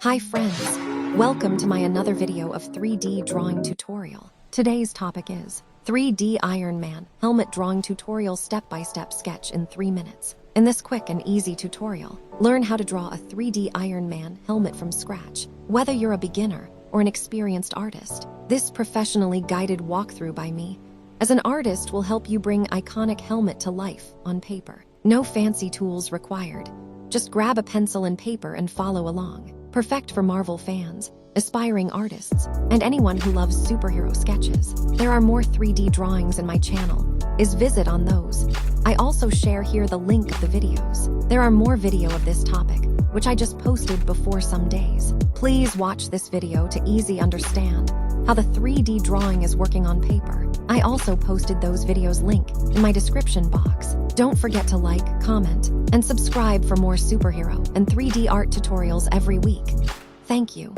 Hi friends, welcome to my another video of 3D drawing tutorial. Today's topic is 3D Iron Man helmet drawing tutorial step-by-step sketch in 3 minutes. In this quick and easy tutorial, learn how to draw a 3D Iron Man helmet from scratch. Whether you're a beginner or an experienced artist, this professionally guided walkthrough by me as an artist will help you bring iconic helmet to life on paper. No fancy tools required. Just grab a pencil and paper and follow along. Perfect for Marvel fans, aspiring artists, and anyone who loves superhero sketches. There are more 3D drawings in my channel. Visit on those. I also share here the link of the videos. There are more video of this topic, which I just posted before some days. Please watch this video to easy understand how the 3D drawing is working on paper. I also posted those videos link in my description box. Don't forget to like, comment, and subscribe for more superhero and 3D art tutorials every week. Thank you.